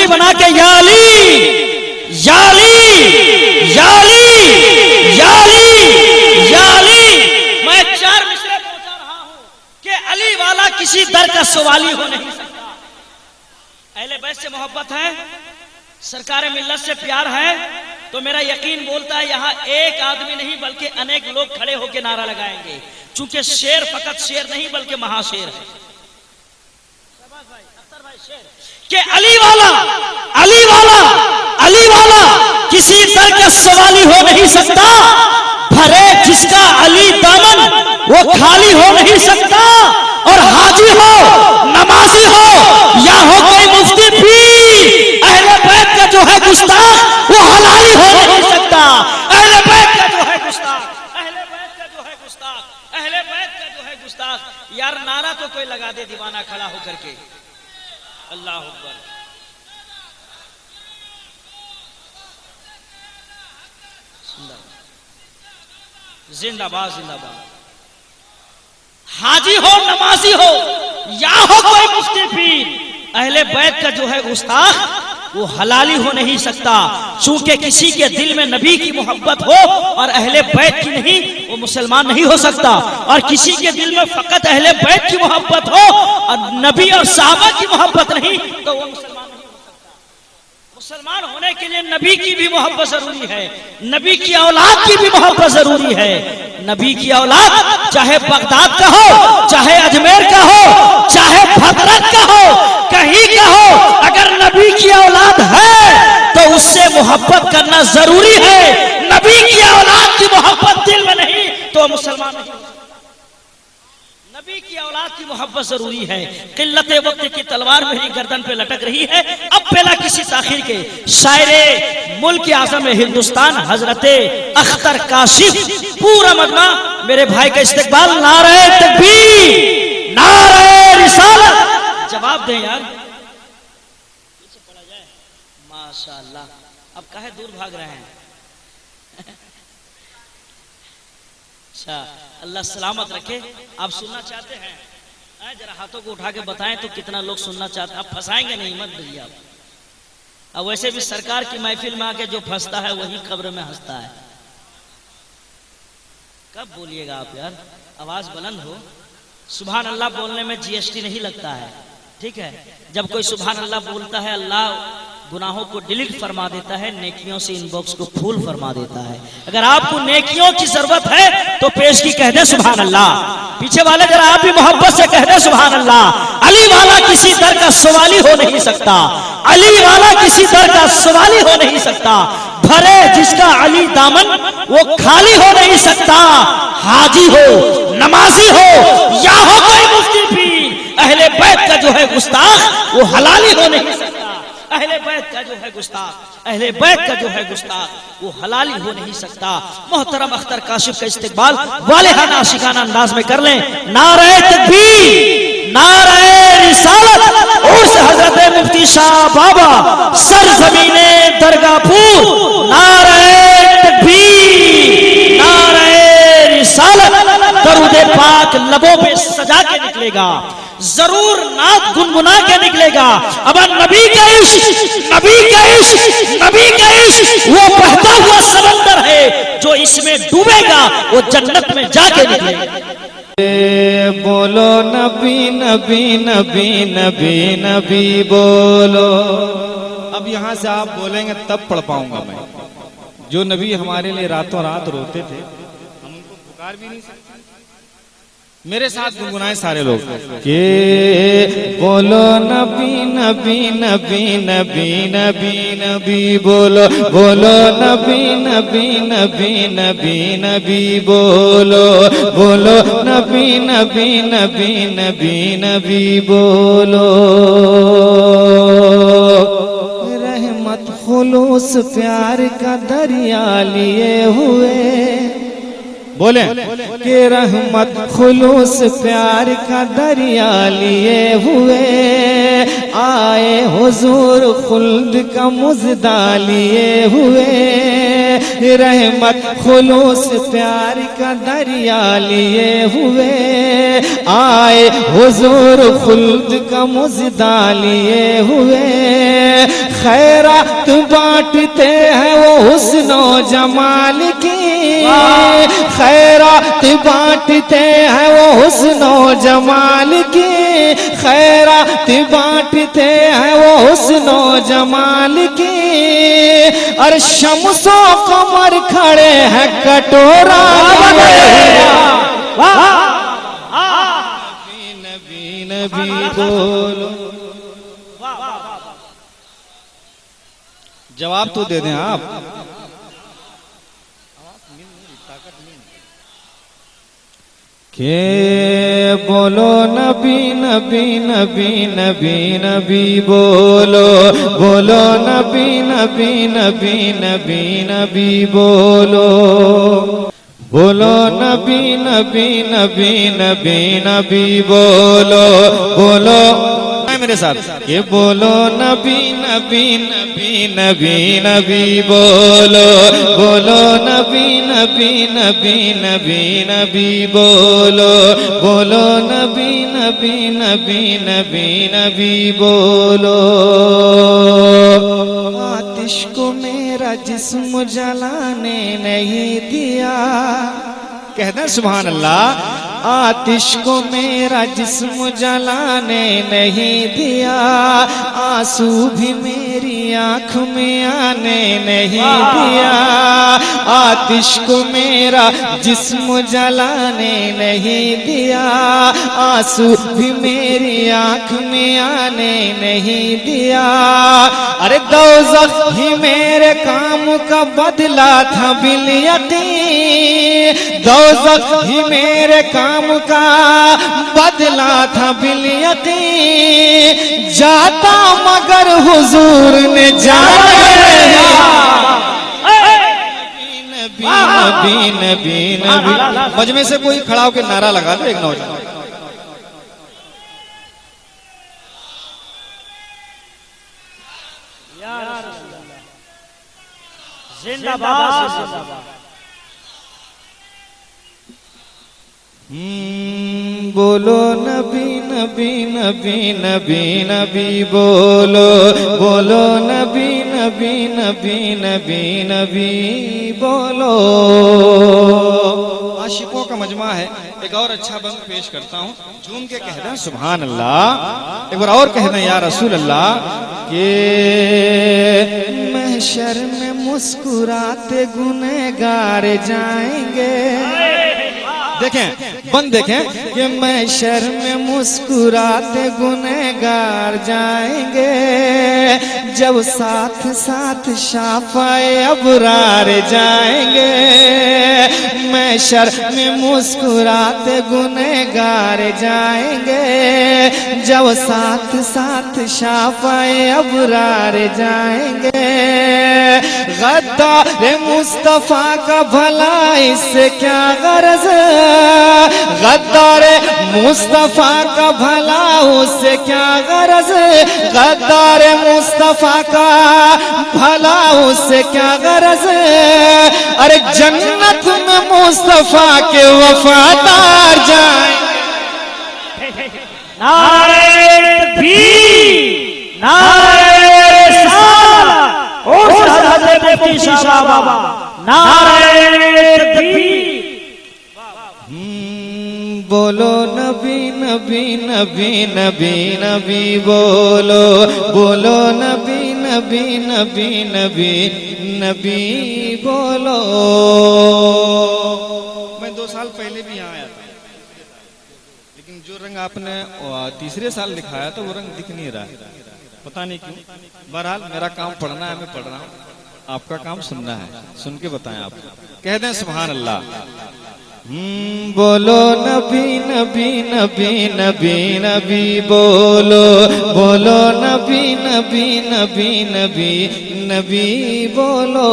बना के या अली या अली या अली या अली या अली। मैं 4 मिसरे पहुंचा रहा हूं कि अली वाला किसी दर का सवाली हो नहीं सकता। अहले बैत से मोहब्बत है, सरकार मिल्लत से प्यार है, तो मेरा यकीन बोलता है यहां एक आदमी नहीं बल्कि अनेक लोग खड़े होकर नारा लगाएंगे, चूंकि शेर फकत शेर नहीं बल्कि महाशेर है कि अली वाला किसी दर का सवाली हो नहीं सकता। भरे जिसका अली दामन वो खाली हो नहीं सकता। और हाजी हो नमाजी हो या हो कोई मुफ्ती पीर, अहले बैत का जो है गुस्ताख वो हलाली हो नहीं सकता। अहले बैत का जो है गुस्ताख, अहले बैत का जो है गुस्ताख, अहले बैत का जो है गुस्ताख। यार नारा तो कोई लगा दे दीवाना खड़ा होकर के। अल्लाह अकबर। जिंदाबाद जिंदाबाद। हाजी हो नमाजी हो या हो कोई मुफ्ती पीर, अहले बैत का जो है गुस्ताख वो हलाली हो नहीं सकता। चूंकि किसी के दिल में नबी की मोहब्बत हो और अहले बैत की नहीं, वो मुसलमान नहीं हो सकता। और किसी के दिल में फकत अहले बैत की मोहब्बत हो और नबी और सहाबा की मोहब्बत नहीं, तो वो मुसलमान नहीं हो सकता। मुसलमान होने के लिए नबी की भी मोहब्बत जरूरी है, नबी की औलाद की भी मोहब्बत जरूरी है। नबी की औलाद चाहे बगदाद का हो, चाहे अजमेर का हो, चाहे भद्रक का हो, कहीं का हो, अगर नबी की औलाद है तो उससे मोहब्बत करना जरूरी है। नबी की औलाद की मोहब्बत दिल में नहीं तो मुसलमान नहीं। नबी की औलाद की मोहब्बत जरूरी है। किल्लत वक्त की तलवार मेरी गर्दन पे लटक रही है, अब पहला किसी ताखिर के शायरे मुल्क आजम हिंदुस्तान हजरते अख्तर काशिफ पूरा मजमा मेरे भाई का इस्तकबाल। नारे तकबीर, नारे रिसालत। जवाब दें यार, पीछे पड़ा जाए। माशाअल्लाह। अब काहे दूर भाग रहे हैं? अच्छा, अल्लाह सलामत रखे। आप सुनना चाहते हैं? जरा हाथों को उठा के बताएं तो कितना लोग सुनना चाहते हैं। आप फंसाएंगे नहीं, मत दीजिए आप। अब वैसे भी सरकार की महफिल में आके जो फंसता है वही कब्र में हंसता है। कब बोलिएगा आप यार, आवाज बुलंद हो। सुभान अल्लाह बोलने में जीएसटी नहीं लगता है, ठीक है। जब कोई सुभान अल्लाह बोलता है, अल्लाह गुनाहों को डिलीट फरमा देता है, नेकियों से इनबॉक्स को फुल फरमा देता है। अगर आपको नेकियों की जरूरत है तो पेश की कह दे सुभान अल्लाह। पीछे वाले जरा आप भी मोहब्बत से कह दे सुभान अल्लाह। अली वाला किसी दर का सवाली हो नहीं सकता। अली वाला किसी दर का सवाली हो नहीं सकता। भरे जिसका अली दामन वो खाली हो नहीं सकता। हाजी हो नमाजी हो या हो कोई मुफ्ती पीर, अहले बैत का जो है गुस्ताख वो हलाली हो नहीं सकता। अहले बैत का जो है गुस्ताख, अहले बैत का जो है गुस्ताख वो हलाली हो नहीं सकता। मोहतरम अख्तर काशिफ का इस्तकबाल वालिहाना आशिकाना अंदाज में कर लें। नारे तकबीर, नारे रिसालत और से हजरत मुफ्ती शाह बाबा सरजमीने दरगाहपुर। नारे तकबीर, नारे रिसालत। दरूद पाक लबों पे सजा के निकलेगा, जरूर नात गुनगुना के निकलेगा। अब नबी का इश्क, नबी का इश्क, नबी का इश्क वो बहता हुआ समंदर है, जो इसमें डूबेगा वो जन्नत में जाके निकलेगा। बोलो नबी नबी नबी नबी नबी बोलो। अब यहाँ से आप बोलेंगे तब पढ़ पाऊंगा मैं। जो नबी हमारे लिए रातों रात रोते थे, हम उनको पुकार भी नहीं सकते। मेरे साथ गुनगुनाए सारे लोग के बोलो नबी नबी नबी नबी नबी नबी बोलो। बोलो नबी नबी नबी नबी नबी बोलो। बोलो नबी नबी नबी नबी नबी बोलो। रहमत खुलूस प्यार का दरिया लिए हुए बोले कि रहमत खुलूस प्यार का दरिया लिए हुए आए हुजूर खुल्द का मुजदा लिए हुए। रहमत खुलूस प्यार का दरिया लिए हुए आए हुजूर खुल्द का मुजदा लिए हुए। खैरात बांटते हैं वो हुस्नो जमाल की, खैरात बांटते हैं वो हुस्नो जमाल की, खैरात बांटते हैं वो हुस्नो जमाल की। और शम्सो कमर खड़े हैं कटोरा नबी नबी बोलो। जवाब तो दे दें आप। के बोलो नबी नबी नबी नबी नबी बोलो, बोलो नबी नबी नबी नबी नबी बोलो, बोलो नबी नबी नबी नबी नबी बोलो, बोलो मेरे साथ ये बोलो नबी नबी नबी नबी नबी बोलो, बोलो नबी नबी नबी नबी नबी बोलो, बोलो नबी नबी नबी नबी नबी बोलो। आतिश को मेरा जिस्म जलाने नहीं दिया, कहना सुभान अल्लाह। आतिश को मेरा जिस्म जलाने नहीं दिया, आंसू भी मेरी आंख में आने नहीं दिया। आतिश को मेरा जिस्म जलाने नहीं दिया, आंसू भी मेरी आंख में आने नहीं दिया। अरे दोज़ख ही मेरे काम का बदला था बिल यकीन, दोज़ख ही मेरे काम का बदला था बिल यकीन। जाता मगर हुजूर ने जाना नबी नबी नबी नबी। मजमे से कोई खड़ा होकर नारा लगा दे, एक नौजवान। जिंदाबाद जिंदाबाद। बोलो नबी नबी नबी नबी नबी बोलो, बोलो नबी नबी नबी नबी नबी बोलो। आशिकों का मजमा है। एक और अच्छा बंद पेश करता हूँ, झूम के कह दें सुभान अल्लाह। एक बार और कह दें या रसूल अल्लाह। के महशर में मुस्कुराते गुनहगार जाएंगे, देखें बंद देखें कि महशर में मुस्कुराते गुनहगार जाएंगे, जब साथ साथ शाफ़ाए अबरार जाएंगे। महशर में मुस्कुराते गुनहगार जाएंगे, जब साथ साथ शाफ़ाए अबरार जाएंगे। गद्दार मुस्तफा का भला इससे क्या गरज, गद्दार मुस्तफा का भला उससे क्या गरज, गद्दार मुस्तफा का भला उससे क्या गरज। अरे जन्नत में मुस्तफा के वफादार जाए। नारे तकबीर, नारे रिसालत, ओ हज़रत मुफ्ती साहब बाबा, नारे तकबीर। बोलो नबी नबी नबी नबी नबी बोलो, बोलो नबी नबी नबी नबी नबी बोलो। मैं 2 साल पहले भी यहाँ आया था, लेकिन जो रंग आपने तीसरे साल दिखाया था वो रंग दिख नहीं रहा है, पता नहीं क्यों। बहरहाल मेरा काम पढ़ना है, मैं पढ़ रहा हूँ, आपका काम सुनना है, सुन के बताएं आप। कह दें सुभान अल्लाह। बोलो नबी नबी नबी नबी नबी बोलो, बोलो नबी नबी नबी नबी नबी बोलो।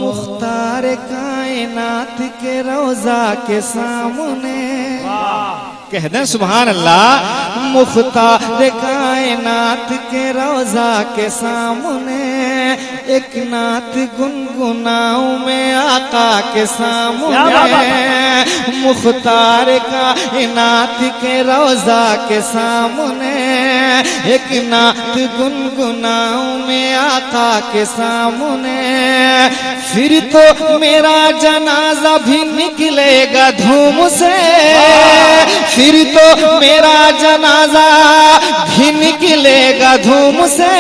मुख्तार कायनात के रोजा के सामने, कह दें सुभान अल्लाह। मुख्तार कायनात के रोजा के सामने एक नात गुनगुनाऊं मैं आका के सामने। मुख्तार कायनात के रोजा के सामने एक नात गुनगुनाऊं मैं आका के सामने, फिर तो मेरा जनाजा भी निकलेगा धूम से, फिर तो मेरा जनाजा भी निकलेगा धूम से।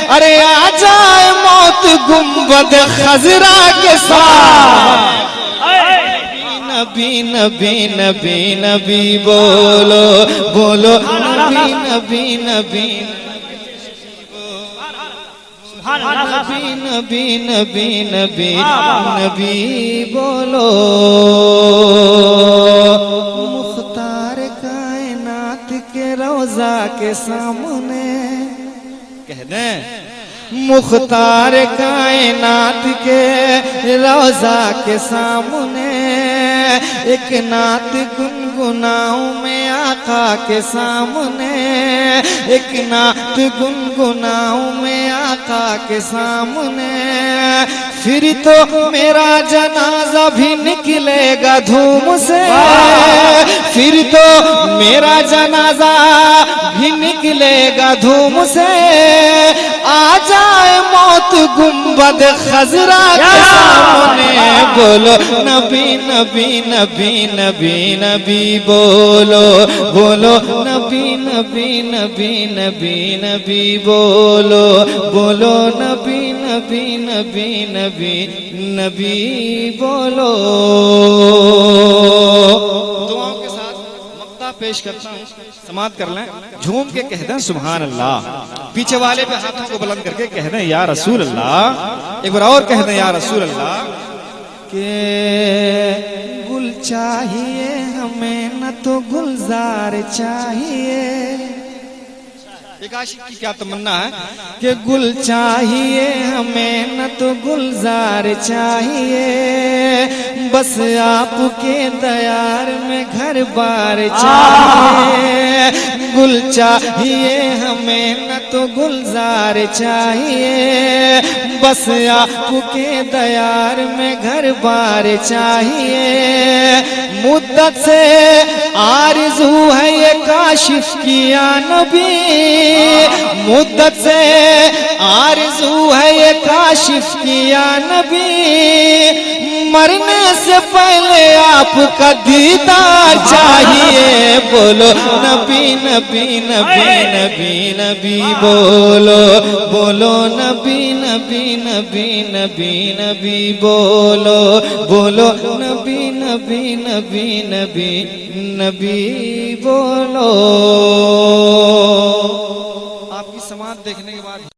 अरे आ जाए मौत गुंबद खजरा के साथ, नबी नबी नबी नबी बोलो बोलो, नबी नबी नबी नबी नबी नबी नबी नबी बोलो। मुख्तार कायनात के रोजा के सामने कह दें, मुख्तार कायनात के रोजा के सामने एक नात गुनगुनाऊं मैं आका के सामने, एक नात गुनगुनाऊं मैं आका के सामने, फिर तो मेरा जनाजा भी निकलेगा धूम से, फिर तो मेरा जनाजा भी निकलेगा धूम से। आ जाए मौत गुंबद खजरा के सामने, बोलो नबी नबी नबी नबी नबी बोलो बोलो, नबी नबी नबी नबी नबी बोलो बोलो, नबी नबी नबी नबी नबी बोलो। दुआओं के साथ मक्ता पेश करता हूँ, समाप्त कर लें। झूम के कह दें सुभान अल्लाह, पीछे वाले पे हाथों को बुलंद करके कह दें या रसूल अल्लाह, एक बार और कह दें या रसूल अल्लाह। के गुल चाहिए हमें न तो गुलजार चाहिए, एक आशिक की क्या तमन्ना है कि गुल चाहिए हमें न तो गुलजार चाहिए, बस आपके दयार में घर बार चाहिए। गुल चाहिए हमें न तो गुलजार चाहिए, बस आपके दयार में घर बार चाहिए। मुद्दत से आरज़ू है ये काशिफ किया नबी, मुद्दत से आरज़ू है ये काशिफ किया नबी, मरने से पहले आपका दीदार चाहिए। बोलो नबी नबी नबी नबी नबी बोलो बोलो, नबी नबी नबी नबी नबी बोलो बोलो, नबी नबी नबी नबी नबी बोलो। आपकी समात देखने के बाद